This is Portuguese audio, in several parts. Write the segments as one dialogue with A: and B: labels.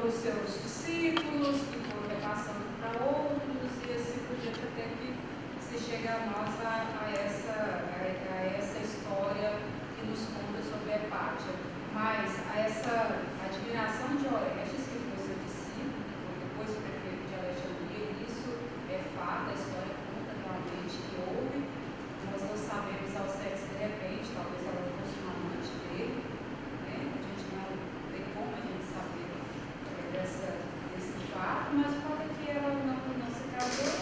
A: os seus discípulos, que foram repassando para outros, e assim por diante, até que se chega a nós a essa história que nos conta sobre Epátia. Mas a essa admiração de Orestes, que foi seu discípulo, que foi depois prefeito de Alexandria, isso é fato, a história conta realmente que houve. Nós não sabemos ao certo se de repente, talvez ela fosse uma amante dele, né? A gente não tem como a gente saber desse fato, mas o fato é que ela não se casou.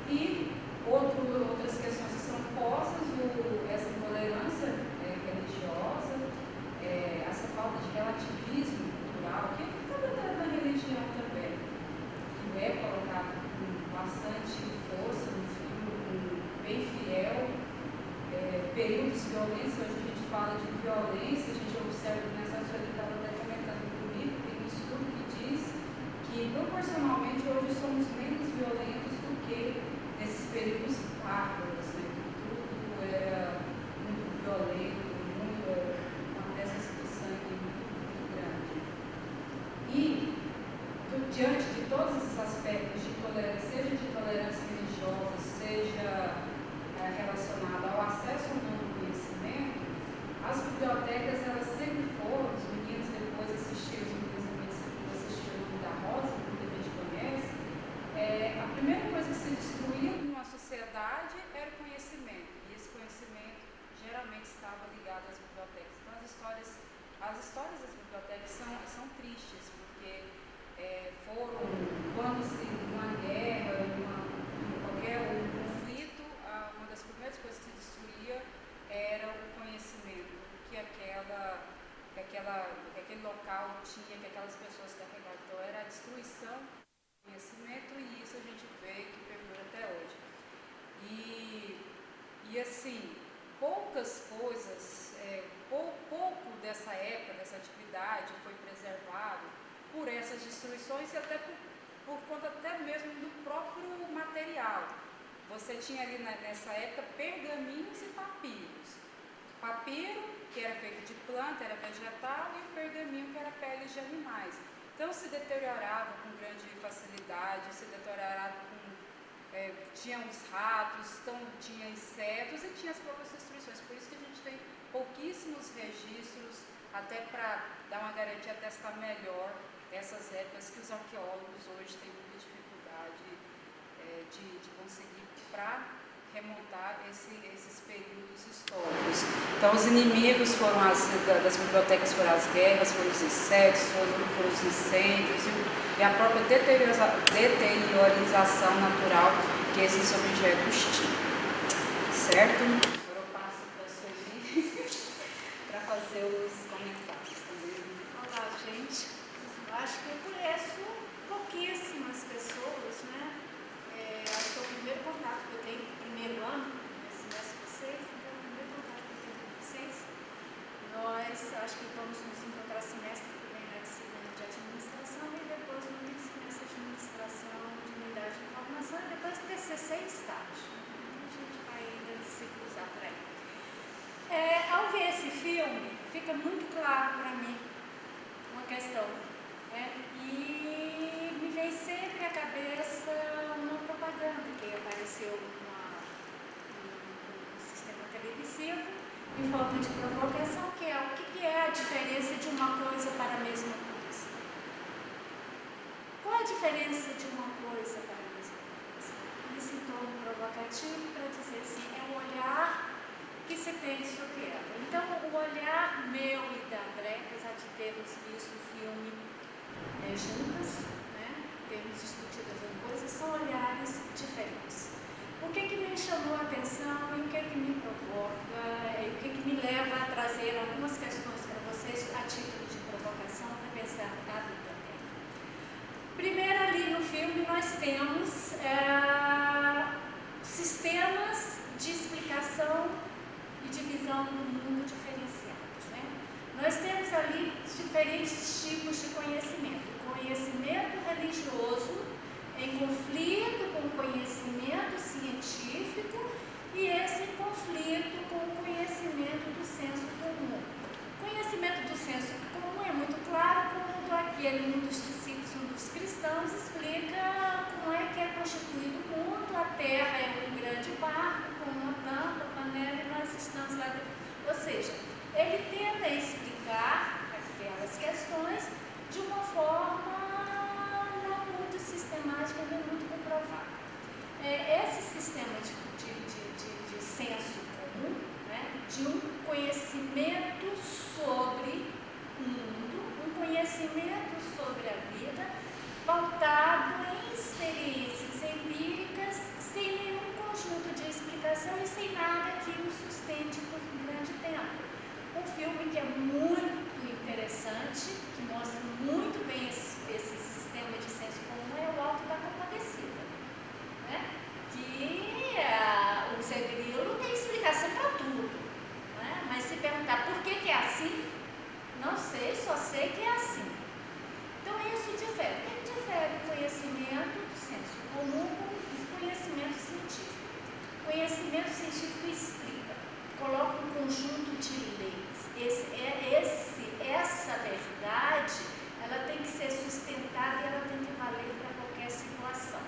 A: E outras questões que são postas, essa intolerância religiosa, essa falta de relativismo cultural, que está dentro da religião também, que é colocado com bastante força no filme, bem fiel, períodos violentos. Hoje a gente fala de violência, a gente observa que nessa história ele estava até comentando comigo, tem um estudo que diz que proporcionalmente hoje somos menos violentos do que nesses períodos bárbaros, né, que tudo era muito violento, uma presença do sangue muito grande. E, diante de todos esses aspectos de tolerância, seja de tolerância religiosa, seja relacionada ao acesso ao novo conhecimento, as bibliotecas, elas sempre foram, os meninos depois assistiram, os meninos assistiram o da Rosa, que muita gente conhece, a primeira coisa que se destruía numa sociedade era o conhecimento, e esse conhecimento geralmente estava ligado às bibliotecas. Então as histórias das bibliotecas são tristes, porque foram, quando se uma guerra, qualquer conflito, uma das primeiras coisas que se destruía era o conhecimento, que aquele local tinha, que aquelas pessoas carregavam. Então era a destruição do conhecimento, e isso a gente vê que perdura até hoje. E assim, poucas coisas, pouco dessa época, dessa atividade foi preservado por essas destruições e até por conta até mesmo do próprio material. Você tinha ali nessa época pergaminhos e papiros. Papiro, que era feito de planta, era vegetal, e o pergaminho, que era peles de animais. Então se deteriorava com grande facilidade, tinha os ratos, então tinha insetos e tinha as próprias destruições. Por isso que a gente tem pouquíssimos registros, até para dar uma garantia, testar melhor essas épocas que os arqueólogos hoje têm muita dificuldade de conseguir para remontar esses períodos históricos. Então os inimigos das bibliotecas foram as guerras, foram os insetos, foram os incêndios e a própria deteriorização natural que esses objetos tinham. Certo? Agora eu passo para a Sueli para fazer os comentários também.
B: Olá, gente. Eu acho que eu conheço pouquíssimas pessoas, né? Acho que é o primeiro contato que eu tenho no primeiro ano, nesse semestre de vocês, então é o primeiro contato que eu tenho com vocês. Nós acho que vamos nos encontrar semestre que vem na disciplina de administração e depois no semestre de administração de unidade de informação e depois TCC e estágio. Então a gente vai ainda se cruzar por aí. Ao ver esse filme, fica muito claro para mim uma questão, né? E me vem sempre à cabeça uma propaganda que apareceu no sistema televisivo em forma de provocação, que é o que é a diferença de uma coisa para a mesma coisa. Qual a diferença de uma coisa para a mesma coisa? Esse tom provocativo para dizer assim, é um olhar que se tem sobre ela. Então, o olhar meu e da André, apesar de termos visto o filme juntas, né, termos discutido as coisas, são olhares diferentes. O que me chamou a atenção e o que me provoca, e o que me leva a trazer algumas questões para vocês a título de provocação para pensar a biblioteca. Primeiro, ali no filme, nós temos sistemas de explicação e divisão do mundo diferenciados, né? Nós temos ali diferentes tipos de conhecimento. Conhecimento religioso em conflito com o conhecimento científico e esse conflito com o conhecimento do senso comum. O conhecimento do senso comum é muito claro quando aquele um dos discípulos dos cristãos explica como é que é constituído o mundo. A Terra é um grande barco com uma tampa, panela, e nós estamos lá dentro. Ou seja, ele tenta explicar aquelas questões de uma forma não muito sistemática, nem muito comprovada. Esse sistema de senso comum, né, de um conhecimento sobre o mundo, um conhecimento sobre a vida, pautado em experiências empíricas, sem nenhum conjunto de explicação e sem nada que o sustente por um grande tempo. Um filme que é muito interessante, que mostra muito bem esse sistema de senso comum, é O Alto da Compadecida, né? Que o Zé Grilo tem explicação para tudo, né? Mas se perguntar por que é assim, não sei, só sei que é assim. Então isso difere. O que difere o conhecimento do senso comum do conhecimento científico? O conhecimento científico explica, coloca um conjunto de leis. Essa verdade, ela tem que ser sustentada e ela tem que valer para qualquer situação,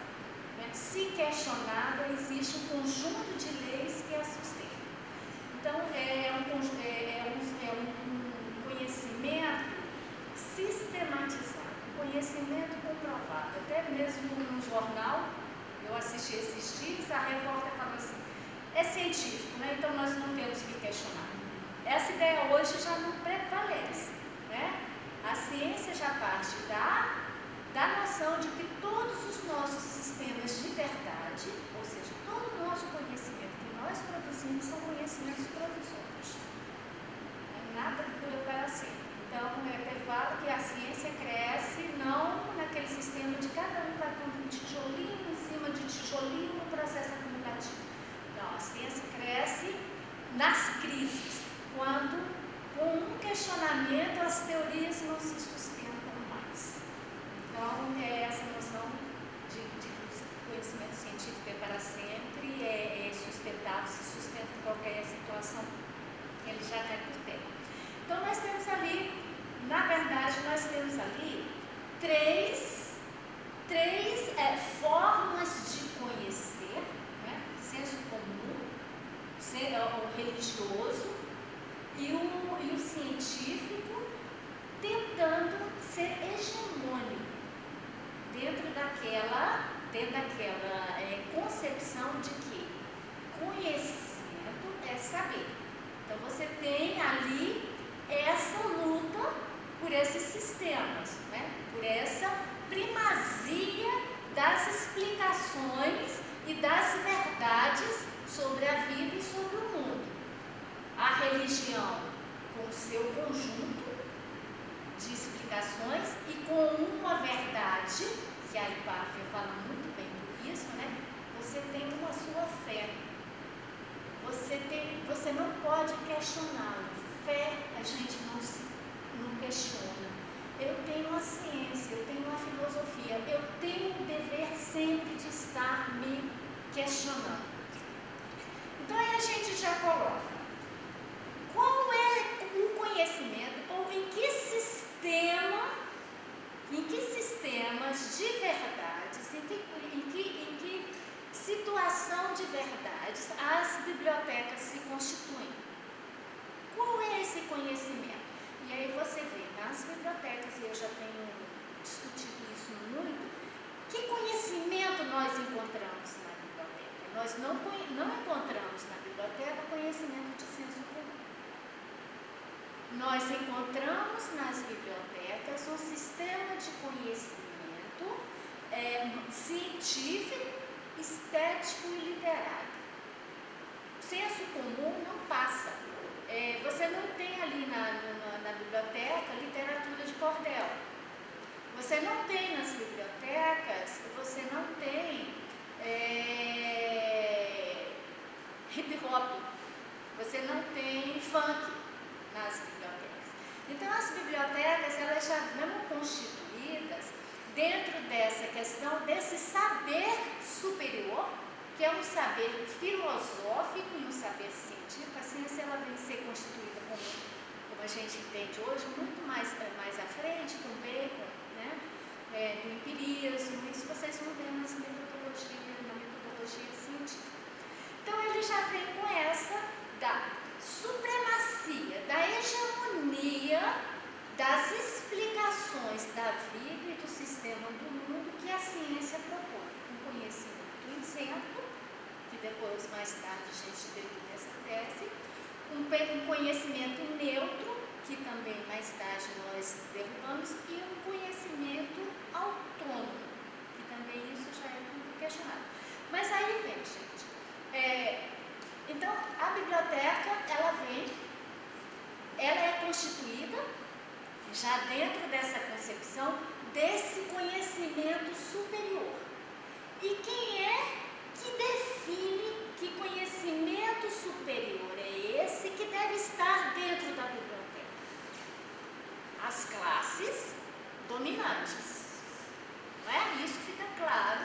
B: né? Se questionada, existe um conjunto de leis que a sustentam. Então, é um conhecimento sistematizado, um conhecimento comprovado. Até mesmo no jornal, eu assisti esses dias, a repórter falou assim, é científico, né? Então nós não temos que questionar. Essa ideia hoje já não prevalece, né? A ciência já parte da noção de que todos os nossos sistemas de verdade, ou seja, todo o nosso conhecimento que nós produzimos são conhecimentos provisórios. Nada dura para sempre. Então, fala que a ciência cresce não naquele sistema de cada um vai pondo um tijolinho em cima de tijolinho no processo acumulativo. Não, a ciência cresce nas crises, quando com um questionamento as teorias não se sustentam mais. Então, essa noção de que o conhecimento científico é para sempre, é sustentável, se sustenta em qualquer situação, ele já cai por terra. Então, nós temos ali, na verdade, três formas de conhecer, né? Senso comum, o religioso e o científico, tentando ser hegemônico dentro daquela concepção de que conhecimento é saber. Então, você tem ali essa luta por esses sistemas, né? Por essa primazia das explicações e das verdades sobre a vida e sobre o mundo. A religião com o seu conjunto de explicações e com uma verdade, que a Hipáfia fala muito bem por isso, né? Você tem uma sua fé. Você não pode questioná-la. Fé a gente não questiona. Eu tenho uma ciência, eu tenho uma filosofia, eu tenho o dever sempre de estar me questionando. Então aí a gente já coloca qual é o conhecimento ou em que sistemas de verdades, em que situação de verdades as bibliotecas se constituem. Qual é esse conhecimento? E aí você vê, nas bibliotecas, e eu já tenho discutido isso muito, que conhecimento nós encontramos na biblioteca? Nós não encontramos na biblioteca conhecimento de senso comum. Nós encontramos nas bibliotecas um sistema de conhecimento científico, estético e literário. O senso comum não passa. Você não tem ali na biblioteca literatura de cordel. Você não tem nas bibliotecas, você não tem hip hop, você não tem funk nas bibliotecas. Então as bibliotecas, elas já vão constituídas dentro dessa questão desse saber superior, que é um saber filosófico e um saber científico. A ciência ela vem ser constituída como a gente entende hoje, muito mais à frente, com Bacon, né? do empirismo, isso vocês vão ver na metodologia científica. Então ele já vem com essa da supremacia, da hegemonia das explicações da vida e do sistema do mundo que a ciência propõe. Um conhecimento isento, que depois, mais tarde, a gente vê nessa tese, um conhecimento neutro, que também mais tarde nós derrubamos, e um conhecimento autônomo, que também isso já é muito questionado. Mas aí vem, gente, então a biblioteca, ela é constituída já dentro dessa concepção desse conhecimento superior. E quem é que define que conhecimento superior é esse que deve estar dentro da biblioteca? As classes dominantes. Não é? Isso fica claro.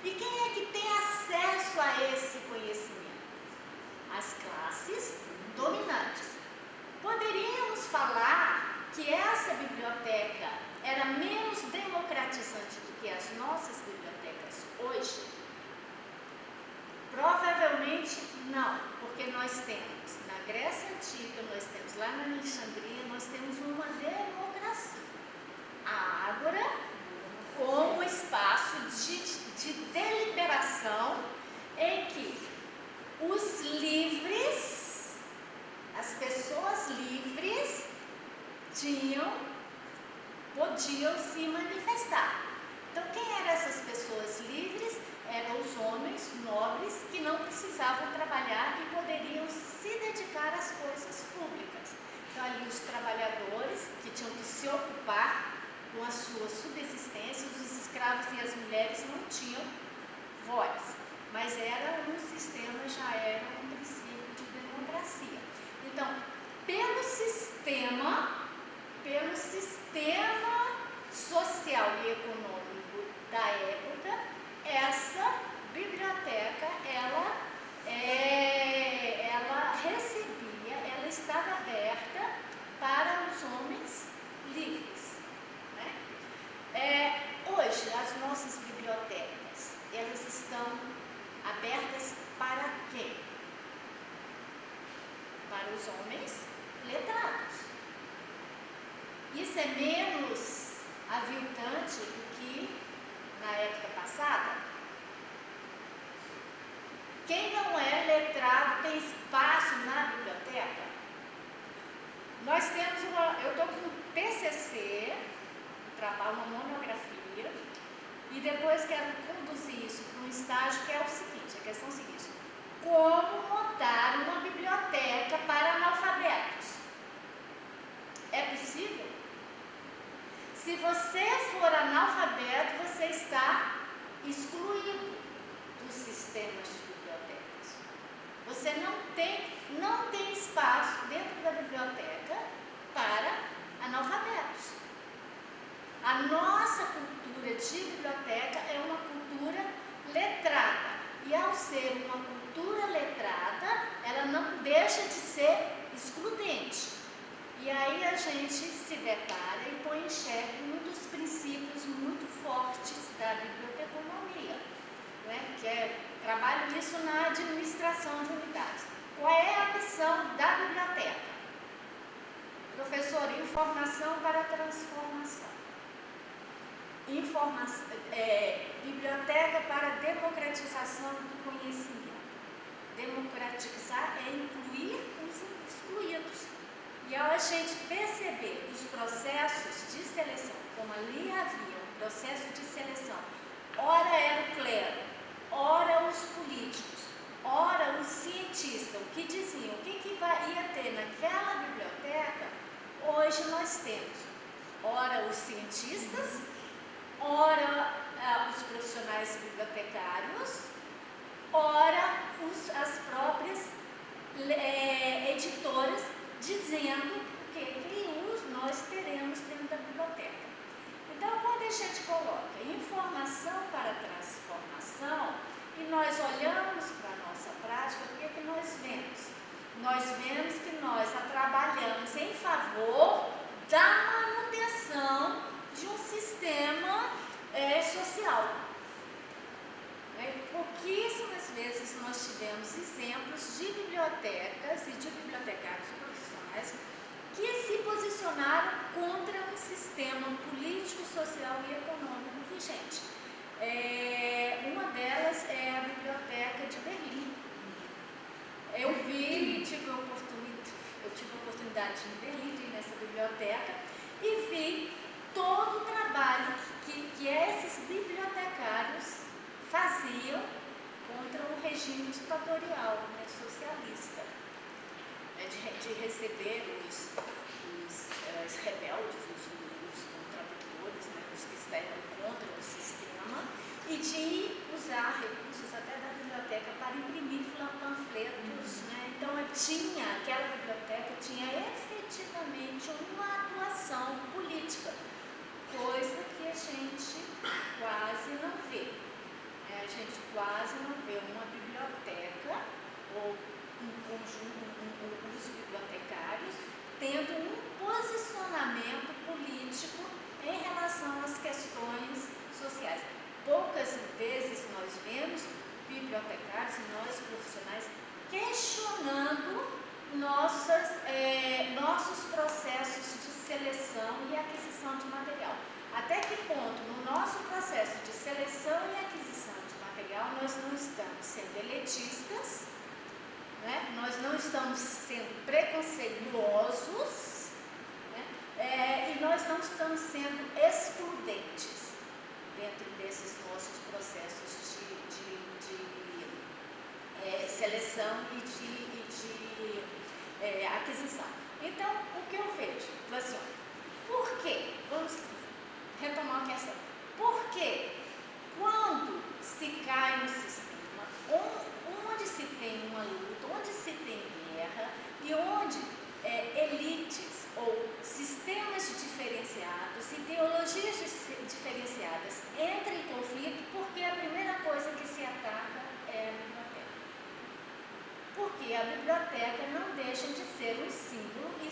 B: E quem é que tem acesso a esse conhecimento? As classes dominantes. Poderíamos falar que essa biblioteca era menos democratizante do que as nossas bibliotecas hoje? Provavelmente não, porque nós temos na Grécia Antiga, nós temos lá na Alexandria, nós temos uma democracia. A ágora como espaço de deliberação em que os livres, as pessoas livres, podiam se manifestar. Então, quem eram essas pessoas livres? Eram os homens nobres que não precisavam trabalhar e poderiam se dedicar às coisas públicas. Então, ali os trabalhadores que tinham que se ocupar com a sua subsistência, os escravos e as mulheres não tinham voz, mas era um sistema, já era um princípio de democracia. Então, pelo sistema social e econômico da época, essa biblioteca, ela recebia, ela estava aberta para os homens livres. Né? Hoje, as nossas bibliotecas, elas estão abertas para quem? Para os homens letrados. Isso é menos aviltante do que na época passada? Quem não é letrado tem espaço na biblioteca? Nós temos eu estou com um TCC, uma monografia, e depois quero conduzir isso para um estágio que é o seguinte, a questão é a seguinte: como montar uma biblioteca para analfabetos? É possível? Se você for analfabeto, você está excluído dos sistemas de bibliotecas. Você não tem espaço dentro da biblioteca para analfabetos. A nossa cultura de biblioteca é uma cultura letrada. E ao ser uma cultura letrada, ela não deixa de ser excludente. E aí a gente se depara e põe em xeque um dos princípios muito fortes da biblioteconomia, né? Que trabalho isso na administração de unidades. Qual é a missão da biblioteca? Professor, informação para transformação. Biblioteca para democratização do conhecimento. Democratizar é incluir os excluídos. E ao a gente perceber os processos de seleção, como ali havia um processo de seleção, ora era o clero, ora os políticos, ora os cientistas, o que diziam, o que ia ter naquela biblioteca, hoje nós temos, ora os cientistas, ora os profissionais bibliotecários, ora as próprias editoras, dizendo o que nós teremos dentro da biblioteca. Então, quando a gente coloca informação para transformação e nós olhamos para a nossa prática, o que nós vemos? Nós vemos que nós trabalhamos em favor da manutenção de um sistema posicionaram contra um sistema político, social e econômico vigente. Uma delas é a Biblioteca de Berlim. Eu tive a oportunidade de ir em Berlim, de ir nessa biblioteca, e vi todo o trabalho que esses bibliotecários faziam contra o regime ditatorial, né, socialista, né, de receber os rebeldes, os contraditores, né, os que estavam contra o sistema, e de usar recursos até da biblioteca para imprimir panfletos, né? Então aquela biblioteca tinha efetivamente uma atuação política, coisa que a gente quase não vê. A gente quase não vê uma biblioteca ou um conjunto, os bibliotecários tendo um posicionamento político em relação às questões sociais. Poucas vezes nós vemos bibliotecários e nós profissionais questionando nossos processos de seleção e aquisição de material. Até que ponto, no nosso processo de seleção e aquisição de material, nós não estamos sendo elitistas, né? Nós não estamos sendo preconceituosos, né? E nós não estamos sendo excludentes dentro desses nossos processos de seleção e de aquisição. Então, o que eu vejo? Assim, por quê? Vamos retomar a questão. Por quê? Quando se cai no sistema, onde se tem uma luta, onde se tem guerra e onde elites ou sistemas diferenciados, ideologias diferenciadas entram em conflito, porque a primeira coisa que se ataca é a biblioteca. Porque a biblioteca não deixa de ser um símbolo e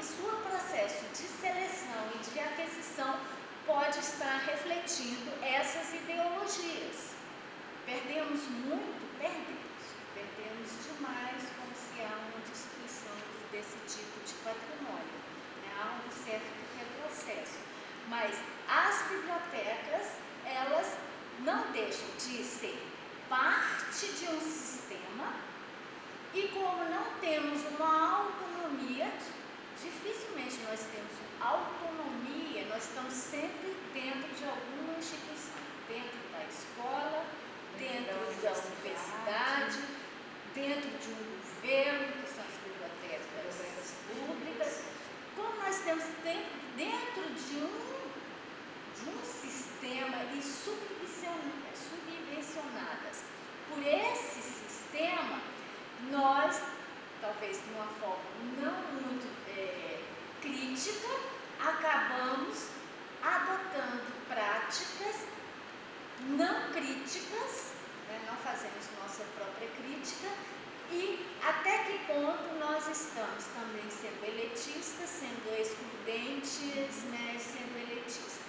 B: seu processo de seleção e de aquisição pode estar refletindo essas ideologias. Perdemos muito? Perdemos demais como se há uma destruição desse tipo de patrimônio, né? Há um certo retrocesso. Mas as bibliotecas, elas não deixam de ser parte de um sistema e como não temos uma autonomia, dificilmente nós temos autonomia, nós estamos sempre dentro de alguma instituição, dentro da escola, dentro da universidade, dentro de um governo, que são as bibliotecas públicas. Como nós temos dentro de um sistema e subvencionadas por esse sistema, nós, talvez de uma forma não muito crítica, acabamos adotando práticas não críticas, né? Não fazemos nossa própria crítica e até que ponto nós estamos também sendo elitistas, sendo excludentes, né? Sendo elitistas.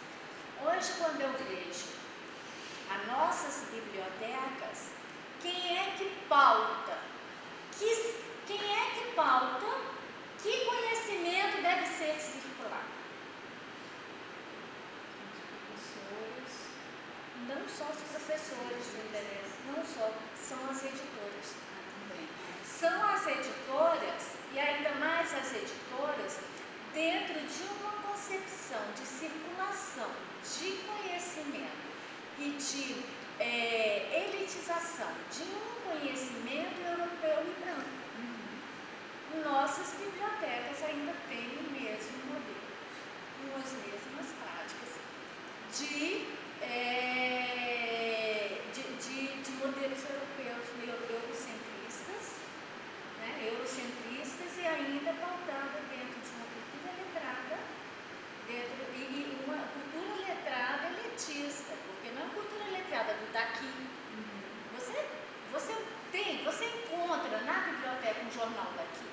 B: Hoje, quando eu vejo as nossas bibliotecas, quem é que pauta? Quem é que pauta que conhecimento deve ser circular? Não só os professores, não só, são as editoras também. São as editoras, e ainda mais as editoras, dentro de uma concepção de circulação de conhecimento e de elitização de um conhecimento europeu e branco. Nossas bibliotecas ainda têm o mesmo modelo, as mesmas práticas de modelos europeus meio eurocentristas, né? Eurocentristas e ainda pautada dentro de uma cultura letrada, e uma cultura letrada elitista, porque não é a cultura letrada do daqui. Você encontra na biblioteca um jornal daqui?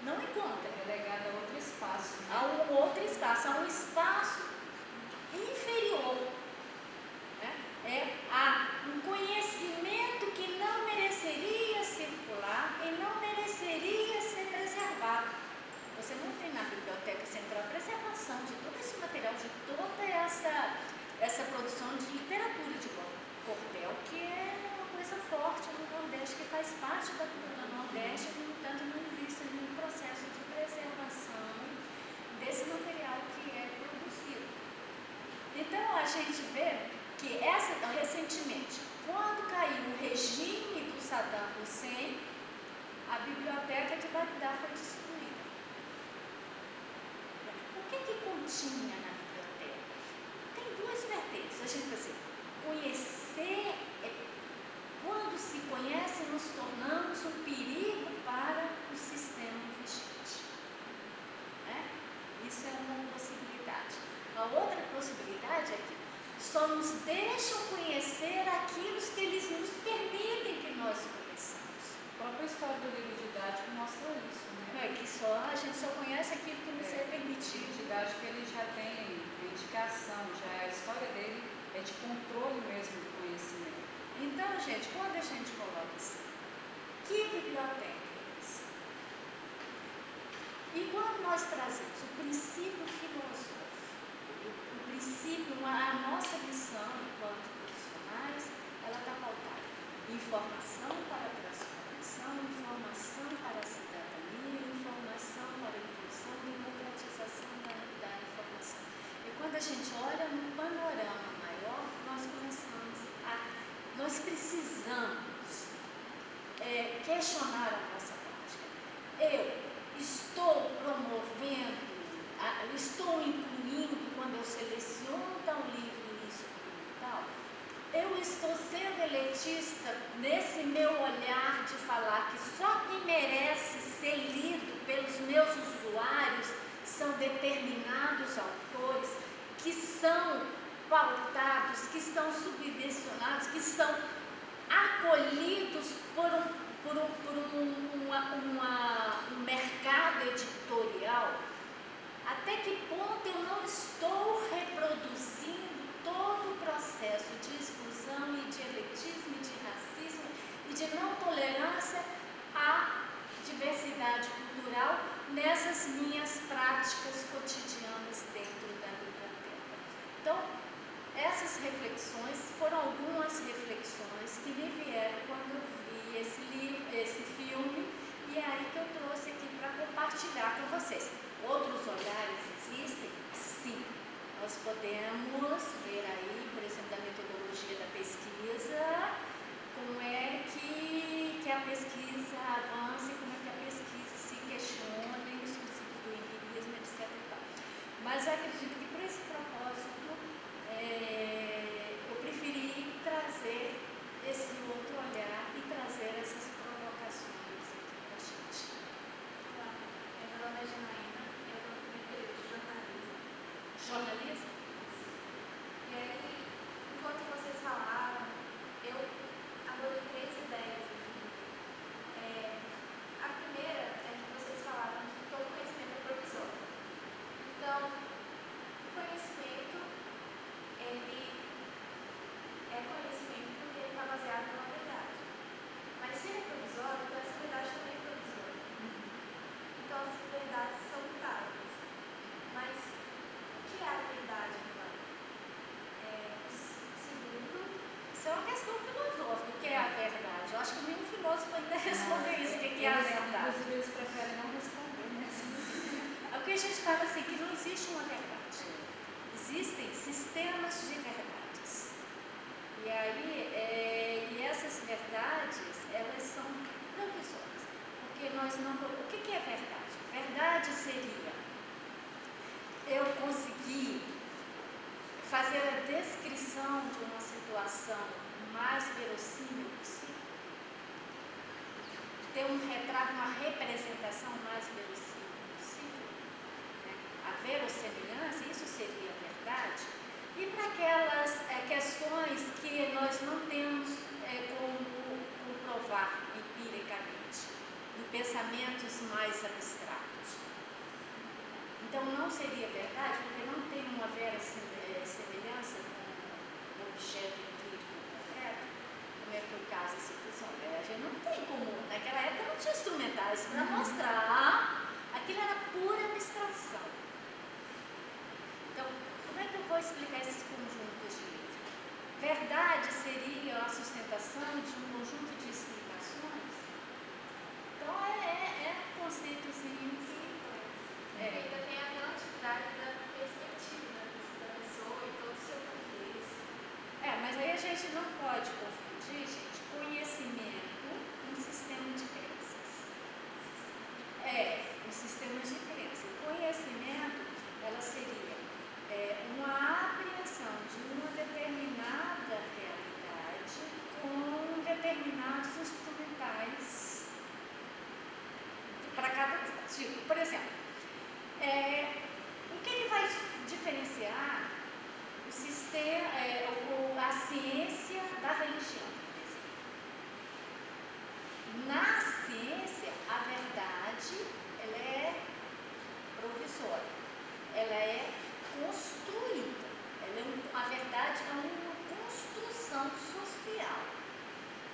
B: Não encontra.
A: É relegado a outro espaço. Né?
B: A um outro espaço, a um espaço inferior. Né? Há um conhecimento que não mereceria circular e não mereceria ser preservado. a gente vê que recentemente, quando caiu o regime do Saddam Hussein, a biblioteca de Bagdá foi destruída. O que continha na biblioteca? Tem duas vertentes. A gente vai assim, conhecer, quando se conhece, nos tornamos um perigo para o sistema vigente. Né? Isso é uma possibilidade. A outra possibilidade é que só nos deixam conhecer aquilo que eles nos permitem que nós conheçamos.
A: A própria história do livro didático mostra isso, né?
B: Que a gente só conhece aquilo que nos é permitido.
A: O livro didático ele já tem indicação, já a história dele é de controle mesmo do conhecimento.
B: Então, gente, quando a gente coloca assim, que biblioteca é essa? E quando nós trazemos o princípio filosófico, o princípio, a nossa missão enquanto profissionais, ela está pautada em informação para a transformação, informação para a cidadania, informação para a inclusão, democratização da informação. E quando a gente olha no panorama maior, nós precisamos questionar a nossa prática. Eu estou promovendo, eu estou incluindo, quando eu seleciono um livro início fundamental, eu estou sendo elitista nesse meu olhar de falar que só quem merece ser lido pelos meus usuários são determinados autores que são pautados, que são subvencionados, que são acolhidos por um mercado editorial. Até que ponto eu não estou reproduzindo todo o processo de exclusão e de elitismo, e de racismo e de não tolerância à diversidade cultural nessas minhas práticas cotidianas dentro da biblioteca? Então, essas reflexões foram algumas reflexões que me vieram quando eu vi esse filme, e é aí que eu trouxe aqui para compartilhar com vocês. Outros olhares existem? Sim. Nós podemos ver aí, por exemplo, da metodologia da pesquisa, como é que a pesquisa avança e como é que a pesquisa se questiona e os princípios do empirismo, etc. Mas acredito que, por esse propósito, eu preferi trazer esse outro olhar e trazer essas provocações aqui para a gente.
C: Olá, meu nome é Janaína, eu estou no período de jornalismo.
B: Jornalismo?
C: E aí, enquanto vocês falavam, eu abordei 3 ideias aqui. A primeira é que vocês falaram que todo conhecimento é provisório. Então, o conhecimento, ele é conhecimento porque ele está baseado numa verdade. Mas se ele é provisório, então essa verdade também é provisória. Então as verdades são mutáveis. Mas o que é a verdade, então? Segundo,
B: Isso é uma questão filosófica, o que é a verdade? Eu acho que nenhum filósofo ainda respondeu isso, o que é a verdade.
A: Inclusive, eles preferem não responder, né?
B: É o que a gente fala assim, que não existe uma verdade. Existem sistemas de verdades. E aí, e essas verdades, elas são provisórias. Porque nós não... O que é verdade? Verdade seria eu conseguir fazer a descrição de uma situação mais verossímil possível. Ter um retrato, uma representação mais verossímil possível. Né? A verossimilhança, isso seria a verdade. E para aquelas questões que nós não temos como comprovar empiricamente, em pensamentos mais abstratos. Então não seria verdade, porque não tem uma verossimilhança com o objeto empírico concreto, como é que o caso da situação. A gente não tem como, naquela época não tinha instrumentais para mostrar, aquilo era pura abstração. Então, como é que eu vou explicar esses conjuntos de livros? Verdade seria a sustentação de um conjunto de explicações? Então, é um conceitozinho que...
C: ainda tem aquela atividade da perspectiva da pessoa e todo o seu poder.
B: confundir, gente, conhecimento com sistema de crenças. Os sistemas de crença. Conhecimento, ela seria uma apreensão de uma determinada realidade com determinados instrumentais para cada tipo. Por exemplo, o que ele vai diferenciar o sistema, a ciência da religião? Na ciência, a verdade, ela é provisória, ela é construída, a verdade é uma construção social,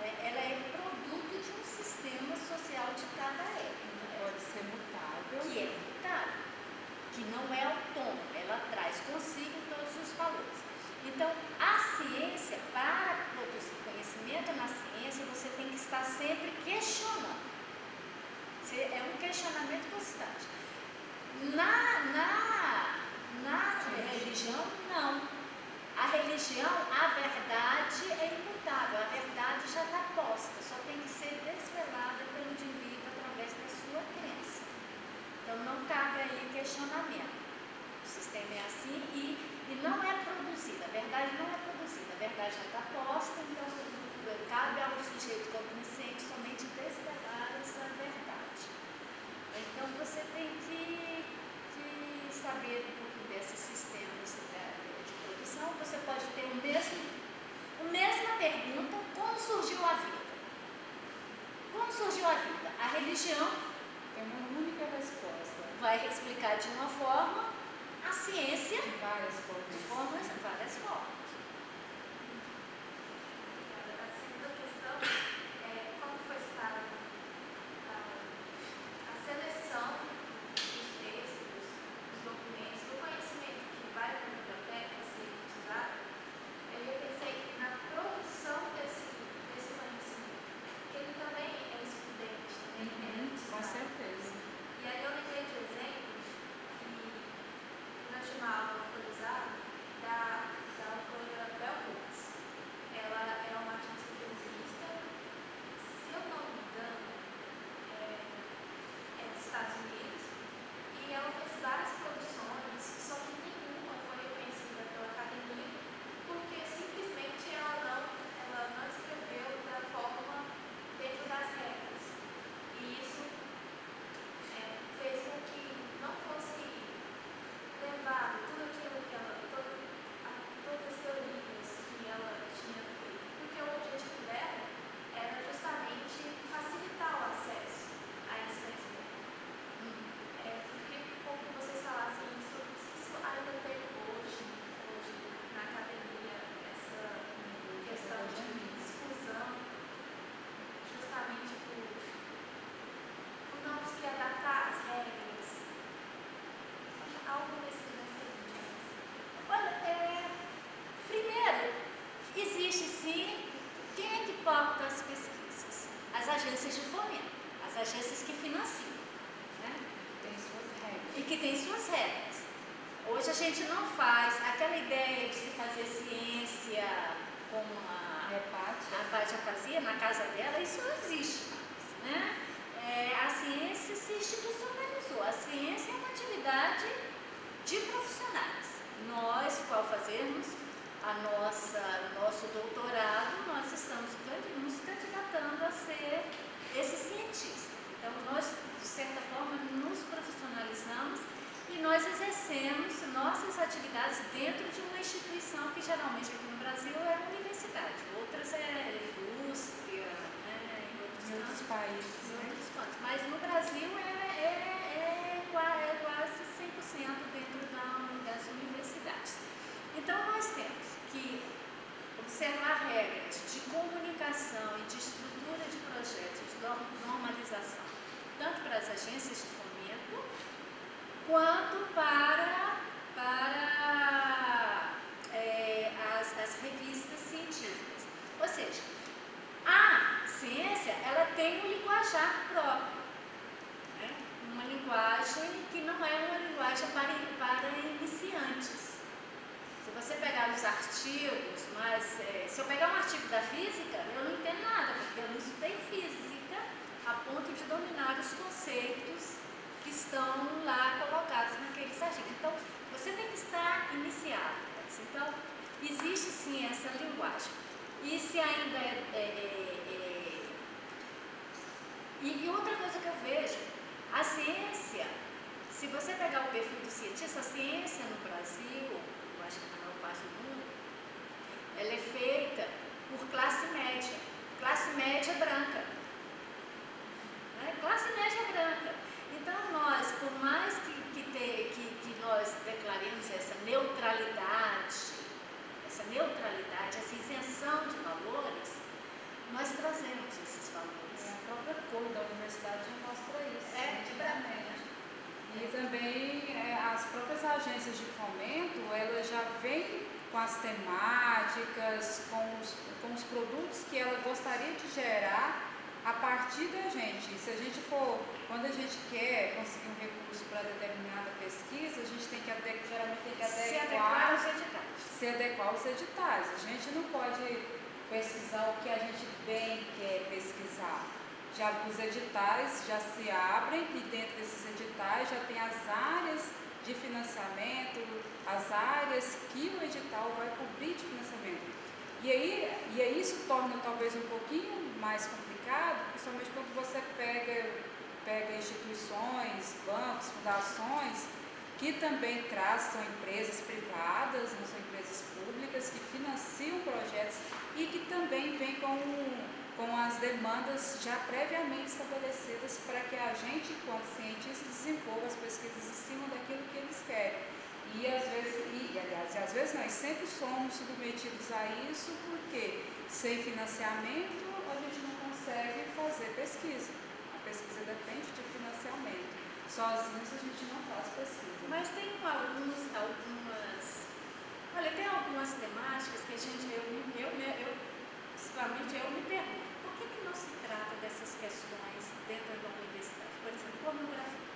B: né? Ela é produto de um sistema social de cada época.
A: Pode ser mutável.
B: Que é mutável, que não é autônoma, ela traz consigo todos os valores. Então, a ciência, para produzir conhecimento na ciência, você tem que estar sempre questionando. É um questionamento constante. Na religião, não. A religião, a verdade é imutável, a verdade já está posta, só tem que ser desvelada pelo indivíduo através da sua crença. Então, não cabe aí questionamento. O sistema é assim e não é produzida, a verdade não é produzida, a verdade já está posta, então cabe ao sujeito cognoscente somente desvelar essa verdade. Então, você tem que saber um pouquinho desses sistemas de produção. Você pode ter a mesma pergunta: como surgiu a vida? Como surgiu a vida? A religião
A: tem uma única resposta.
B: Vai explicar de uma forma, a ciência
A: de várias formas.
B: Várias formas.
C: A segunda questão é como foi citada a seleção dos textos, dos documentos, do conhecimento que vai para a biblioteca ser utilizado. Eu pensei na produção desse conhecimento, que ele também é excludente, também é
A: Com
C: utilizado.
A: certeza.
C: E aí eu lembrei de exemplo que durante uma aula autorizada da autora Bell Hooks. Ela é uma artista feminista, se eu não me engano, é dos Estados Unidos, e ela fez várias produções, só que nenhuma foi reconhecida pela academia, porque simplesmente ela não escreveu da forma dentro das regras. E isso fez com que não fosse levado tudo aquilo que ela, todas as teorias que ela tinha feito, porque o objetivo dela era justamente facilitar o acesso a esse conhecimento. Porque, como vocês falassem, isso ainda tem hoje na academia, essa questão de exclusão, justamente por não se adaptar às regras. Algo nesse sentido.
B: Olha, primeiro, existe sim, quem é que pauta as pesquisas? As agências de fomento, as agências que financiam, né?
A: Tem suas regras.
B: E que tem suas regras. Hoje a gente não faz aquela ideia de se fazer ciência como a Pátia fazia na casa dela, isso não existe mais, né? A ciência se institucionalizou, a ciência é uma atividade de profissionais. Nós, ao fazermos o nosso doutorado, nós estamos nos candidatando a ser esse cientista. Então, nós, de certa forma, nos profissionalizamos e nós exercemos nossas atividades dentro de uma instituição que, geralmente, aqui no Brasil, é a universidade. Outras é indústria, né, em outros países. Mas no Brasil é quase 100% dentro das universidades. Então, nós temos que observar regras de comunicação e de estrutura de projetos de normalização, tanto para as agências de fomento, quanto para as revistas científicas. Ou seja, a ciência ela tem um linguajar próprio, né? Uma linguagem que não é uma linguagem para iniciantes. Se você pegar os artigos, mas se eu pegar um artigo da física, eu não entendo nada, porque eu não estudei física a ponto de dominar os conceitos que estão lá colocados naqueles artigos. Então, você tem que estar iniciado. Então, existe sim essa linguagem. E se ainda E outra coisa que eu vejo, a ciência, se você pegar o perfil do cientista, a ciência no Brasil, eu acho que na maior parte do mundo, ela é feita por classe média branca. Né? Classe média branca. Então nós, por mais que nós declaremos essa neutralidade, essa isenção de valores, nós trazemos esses valores.
A: A própria cor da universidade já mostra isso.
B: Nitidamente.
A: E também as próprias agências de fomento, elas já vêm com as temáticas, com os produtos que ela gostaria de gerar a partir da gente. Se a gente for, quando a gente quer conseguir um recurso para determinada pesquisa, a gente tem que geralmente tem que se adequar aos editais. A gente não pode pesquisar o que a gente bem quer pesquisar. Já os editais já se abrem e dentro desses editais já tem as áreas de financiamento, as áreas que o edital vai cobrir de financiamento. E aí isso torna talvez um pouquinho mais complicado, principalmente quando você pega instituições, bancos, fundações, que também são empresas privadas, não são empresas públicas, que financiam projetos e que também vêm com as demandas já previamente estabelecidas para que a gente, enquanto cientista, desenvolva as pesquisas em cima daquilo que eles querem. E às vezes nós sempre somos submetidos a isso, porque sem financiamento a gente não consegue fazer pesquisa. A pesquisa depende de financiamento. Sozinhos a gente não faz pesquisa.
B: Mas tem algumas temáticas que a gente, principalmente eu me pergunto, por que não se trata dessas questões dentro da universidade? Por exemplo, pornografia.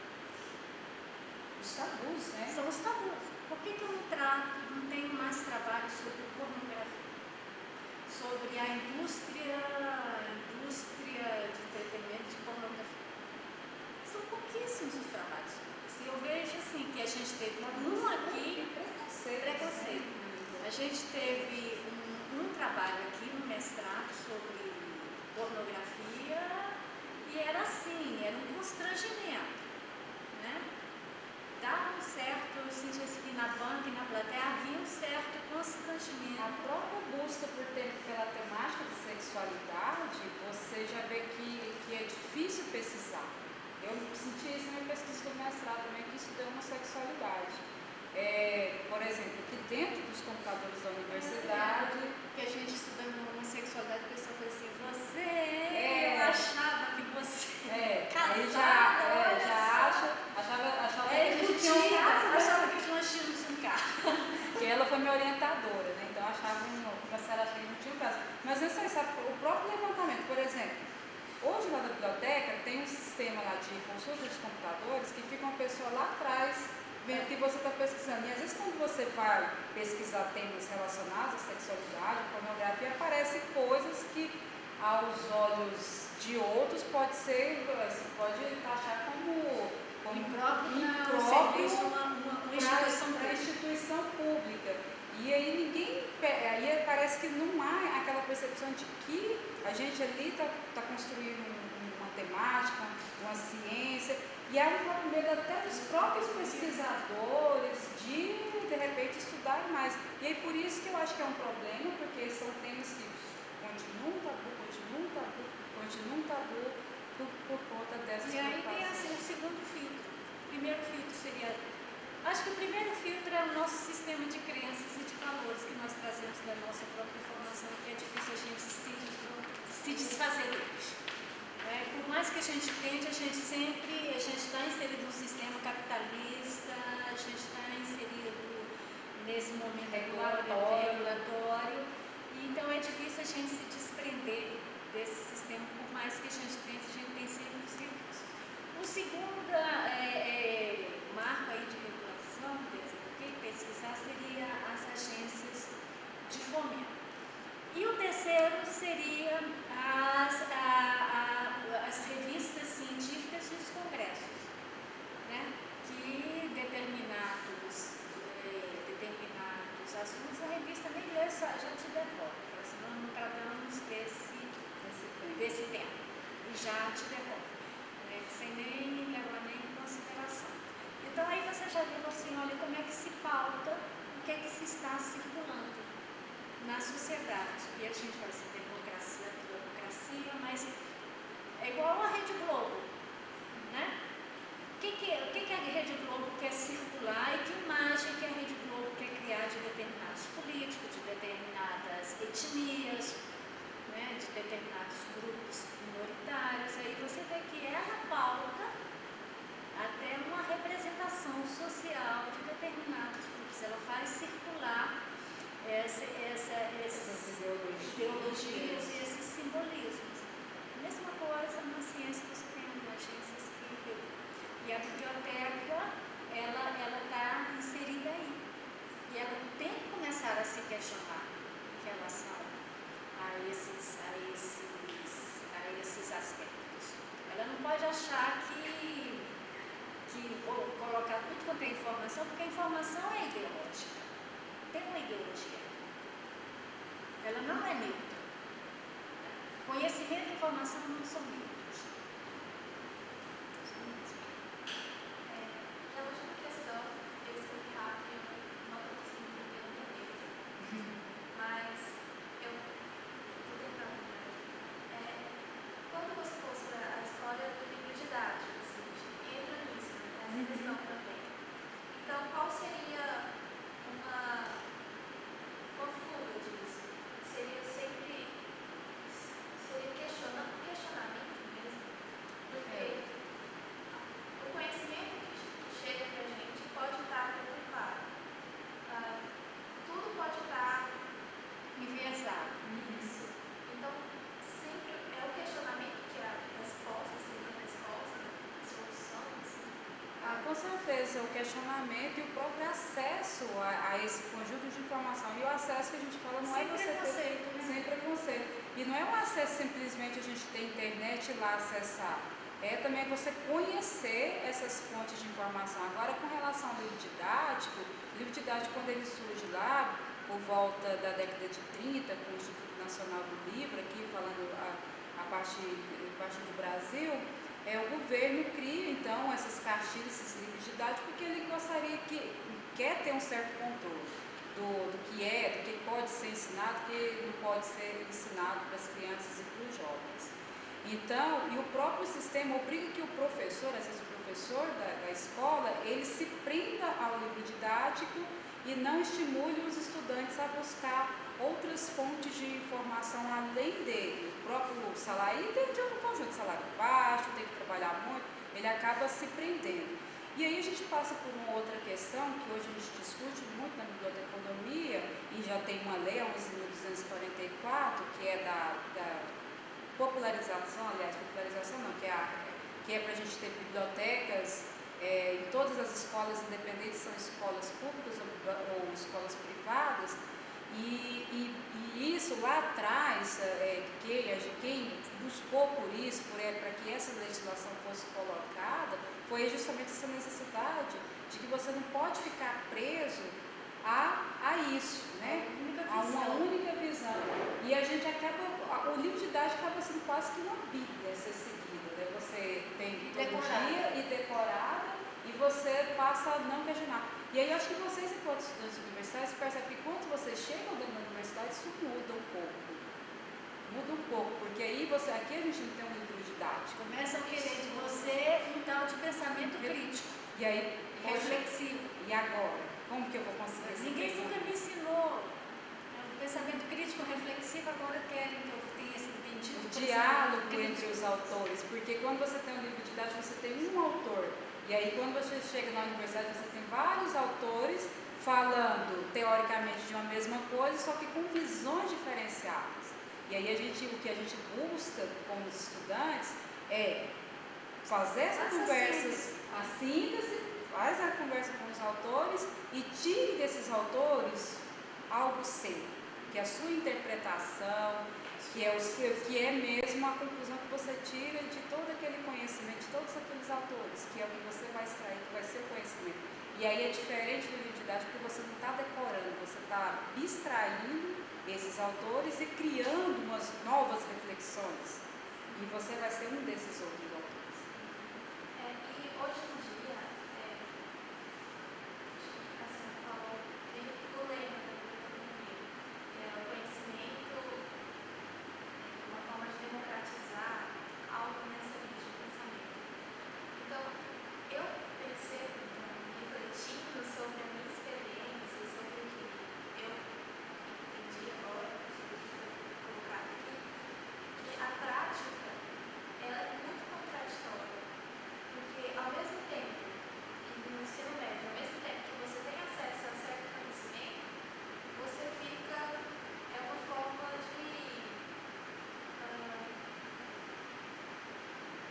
A: Os tabus, né?
B: São os tabus. Por que eu não tenho mais trabalho sobre pornografia? Sobre a indústria de entretenimento de pornografia. São pouquíssimos os trabalhos. Se eu vejo assim que a gente teve aqui, preconceito. A gente teve um trabalho aqui no mestrado sobre pornografia e era assim, era um constrangimento, né? Dava um certo, eu sentia assim, que na banca e na plateia havia um certo constrangimento.
A: A própria busca pela temática de sexualidade, você já vê que é difícil pesquisar. Eu senti isso na minha pesquisa do mestrado também, que estudei homossexualidade. Por exemplo, que dentro dos computadores da universidade,
B: que a gente estudando homossexualidade, a pessoa fala assim, eu achava que você
A: aí já achava que tinha um caso,
B: achava que tinha um carro.
A: Que ela foi minha orientadora, né? Então achava que não tinha um caso. Mas assim, sabe, o próprio levantamento, por exemplo, hoje lá na biblioteca tem um sistema lá de consulta dos computadores que fica uma pessoa lá atrás vendo que você está pesquisando. E às vezes quando você vai pesquisar temas relacionados à sexualidade, à pornografia, aparecem coisas que aos olhos de outros pode taxar como
B: impróprio serviço, uma instituição
A: pública. E aí parece que não há aquela percepção de que a gente ali está construindo uma temática, uma ciência, e há um próprio medo até dos próprios pesquisadores de repente estudar mais. E aí por isso que eu acho que é um problema, porque são temas que continuam tabu por conta dessas
B: E aí tem assim o segundo filtro. O primeiro filtro seria... Acho que o primeiro filtro é o nosso sistema de crenças e de valores que nós trazemos da nossa própria formação, que é difícil a gente se desfazer deles. Por mais que a gente tente, a gente está inserido no sistema capitalista, a gente está inserido nesse momento regulatório, e então é difícil a gente se desprender desse sistema, por mais que a gente tem sempre os filtros. O segundo marco aí de regulação, pesquisar seria as agências desse tempo e já te devolve, né, sem nem levar nem em consideração. Então aí você já viu assim, olha como é que se pauta o que é que se está circulando na sociedade. E a gente fala assim, democracia, mas é igual a Rede Globo, né? O que a Rede Globo quer circular e que imagem que a Rede Globo quer criar de determinados políticos, de determinadas etnias, né, de determinados grupos minoritários. Aí você vê que ela pauta até uma representação social de determinados grupos. Ela faz circular essas ideologias e esses simbolismos. A mesma coisa na ciência, você tem agências que... E a biblioteca, ela está inserida aí. E ela tem que começar a se questionar em relação a esses aspectos. Ela não pode achar que vou colocar tudo quanto é informação, porque a informação é ideológica. Tem uma ideologia. Ela não é neutra. Conhecimento e informação não são neutros.
C: A última questão, eu expliquei rápido, não estou conseguindo entender, mas eu vou tentar. Quando você mostra a história do livro didático, assim, entra nisso, nessa questão também. Então, qual seria uma fuga disso? Seria sempre questionamento mesmo, porque o conhecimento que chega para a gente pode estar preocupado. Tudo pode estar
B: Enviesado.
C: nisso. Então, sempre é o questionamento que a resposta seria a resposta, a solução. Assim.
A: Com certeza, o questionamento e o próprio acesso a esse conjunto de informação. E o acesso que a gente fala não
B: Sem
A: é você
B: preconceito,
A: ter
B: né?
A: sem preconceito. E não é um acesso simplesmente a gente ter internet e lá acessar. É também você conhecer essas fontes de informação. Agora, com relação ao livro didático, quando ele surge lá, por volta da década de 30, com o Instituto Nacional do Livro, aqui falando a partir do Brasil, o governo cria, então, essas cartilhas, esses livros didáticos, porque ele quer ter um certo controle do que pode ser ensinado, do que não pode ser ensinado para as crianças e para os jovens. Então, e o próprio sistema obriga que o professor, às vezes o professor da escola, ele se prenda ao livro didático e não estimule os estudantes a buscar outras fontes de informação além dele. O próprio salário, tem um conjunto de salário baixo, tem que trabalhar muito, ele acaba se prendendo. E aí a gente passa por uma outra questão que hoje a gente discute muito na biblioteconomia, e já tem uma lei, a 11.244, que é da popularização não, que é para a gente ter bibliotecas em todas as escolas, independentes se são escolas públicas ou escolas privadas, e isso lá atrás, quem buscou por isso, para que essa legislação fosse colocada, foi justamente essa necessidade de que você não pode ficar preso a isso, né? A uma única visão. E a gente o livro didático acaba sendo quase que uma bíblia a ser seguida, né? Você tem todo dia e decorada, e você passa a não questionar. E aí eu acho que vocês, enquanto estudantes universitários, percebem que quando vocês chegam dentro da universidade, isso muda um pouco. Muda um pouco, porque aí aqui a gente não tem um livro didático.
B: Começam a querer de você um tal de pensamento crítico.
A: E aí,
B: reflexivo.
A: E agora? Como que eu vou conseguir esse
B: Ninguém nunca me ensinou. O pensamento crítico reflexivo, agora querem que eu tenha esse bendito
A: diálogo entre os autores, porque quando você tem um livro didático, você tem um autor. E aí, quando você chega na universidade, você tem vários autores falando, teoricamente, de uma mesma coisa, só que com visões diferenciadas. E aí, o que a gente busca como estudantes é fazer essa conversa, a síntese, faz a conversa com os autores e tire desses autores algo seu, que é a sua interpretação, que é mesmo a conclusão que você tira de todo aquele conhecimento, de todos aqueles autores, que é o que você vai extrair, que vai ser o conhecimento. E aí é diferente do livro didático, porque você não está decorando, você está abstraindo esses autores e criando umas novas reflexões E você vai ser um desses outros autores.
C: E hoje em dia, a senhora falou do lema da economia, que é o conhecimento, uma forma de democratizar algo nessa linha de pensamento. Então, eu percebo, refletindo sobre a minha experiência, sobre o que eu entendi agora, colocado aqui, que a prática ela é muito contraditória, porque ao mesmo tempo, e no ensino médio, ao mesmo tempo que você tem acesso a certo conhecimento, você fica, é uma forma de,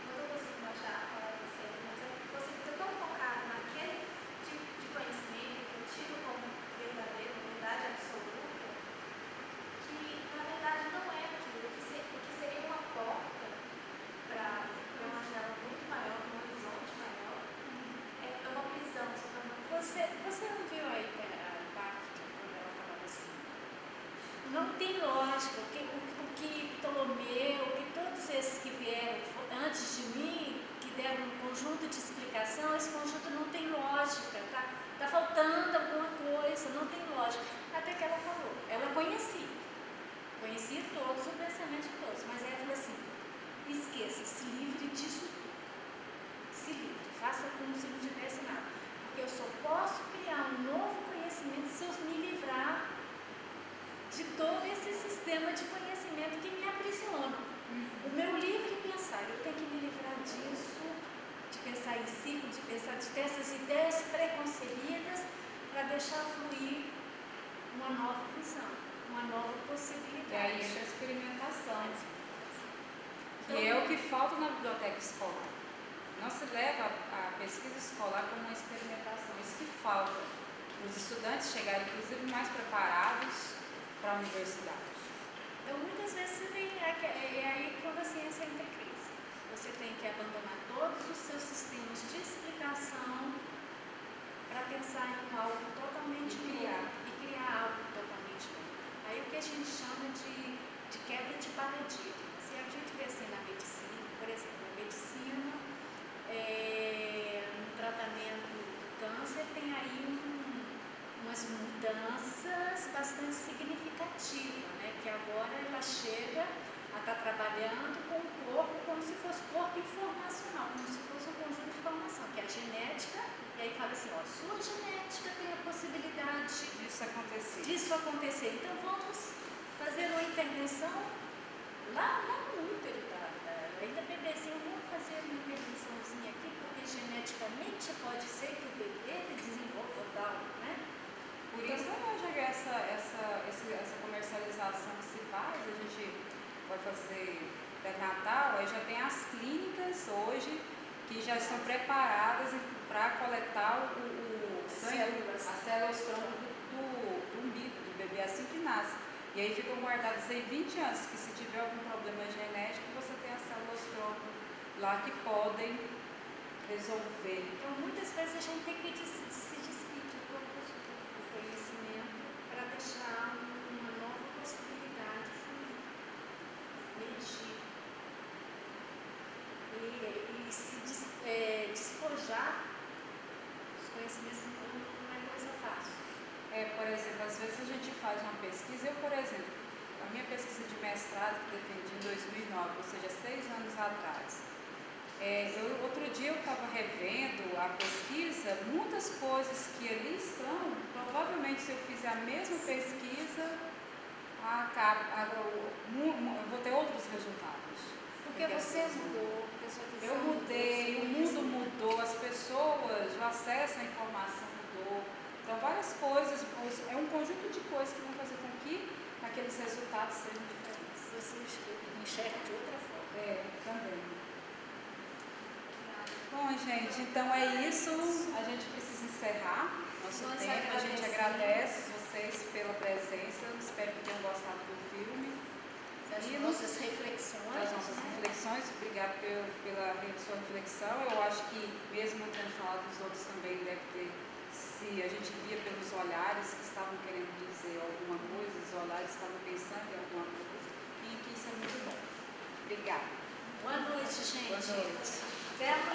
C: não estou conseguindo achar a palavra certa, mas é que você fica tão focado naquele tipo de conhecimento que é tido como verdadeiro, verdade absoluta, que na verdade não é aquilo, o que seria uma porta para uma janela muito maior, um horizonte maior, é uma prisão, se torna uma prisão.
B: Você não viu aí a Bhakti quando ela falava assim? Não tem lógica. O que Ptolomeu, que todos esses que vieram antes de mim, que deram um conjunto de explicação, esse conjunto não tem lógica, tá faltando alguma coisa, não tem lógica. Até que ela falou, ela conhecia todos, o pensamento de todos, mas ela falou assim, esqueça, se livre disso tudo, se livre, faça como se não tivesse nada, porque eu só posso criar um novo conhecimento se eu me livrar de todo esse sistema de conhecimento que me aprisiona. O meu livre pensar, eu tenho que me livrar disso, de pensar em ciclo, de ter essas ideias preconcebidas para deixar fluir uma nova visão, uma nova possibilidade.
A: E aí entra a experimentação, que é o que falta na biblioteca escolar. Não se leva a pesquisa escolar como uma experimentação, isso que falta. Os estudantes chegarem, inclusive, mais preparados para a universidade.
B: Então, muitas vezes você tem, aí quando a ciência entra em crise, você tem que abandonar todos os seus sistemas de explicação para pensar em algo totalmente novo e criar algo totalmente novo. Aí o que a gente chama de quebra de paradigma. Se a gente vê assim na medicina, por exemplo, a medicina, no tratamento do câncer, tem aí umas mudanças bastante significativas, né? Que agora ela chega a estar trabalhando com o corpo como se fosse corpo informacional, como se fosse um conjunto de informação, que é a genética, e aí fala assim, ó, sua genética tem a possibilidade disso acontecer. Então vamos fazer uma intervenção lá no útero, ainda bebezinho, vamos fazer uma intervençãozinha aqui, porque geneticamente pode ser que o bebê desenvolva tal, né?
A: Por isso hoje essa comercialização que se faz, a gente vai fazer pré-natal, aí já tem as clínicas hoje que já estão preparadas para coletar as células tronco do umbigo do bebê assim que nasce. E aí ficam guardadas aí 20 anos, que se tiver algum problema genético, você tem as células tronco lá que podem resolver.
B: Então, muitas vezes a gente tem que se despedir de todo o conhecimento para deixar uma nova possibilidade emergir. E se despojar dos conhecimentos não é coisa fácil.
A: Por exemplo, às vezes a gente faz uma pesquisa, eu, por exemplo, a minha pesquisa de mestrado que defendi em 2009, ou seja, 6 anos atrás, outro dia eu estava revendo a pesquisa, muitas coisas que ali estão, provavelmente se eu fizer a mesma pesquisa, eu vou ter outros resultados.
B: Porque você mudou, porque a sua visão
A: eu mudei, o mundo mudou, as pessoas, o acesso à informação mudou. Então, várias coisas, é um conjunto de coisas que vão fazer com que aqueles resultados sejam diferentes.
B: Você enxerga de outra forma.
A: Também. Bom, gente, então é isso. A gente precisa encerrar nosso tempo. A gente agradece vocês pela presença. Espero que tenham gostado do filme.
B: Das nossas reflexões.
A: Obrigada pela sua reflexão. Eu acho que, mesmo não tendo falado dos outros, também deve ter. Se a gente via pelos olhares que estavam querendo dizer alguma coisa, os olhares estavam pensando em alguma coisa, e que isso é muito bom. Obrigada.
B: Boa noite, gente.
A: Boa noite.
B: Até amanhã.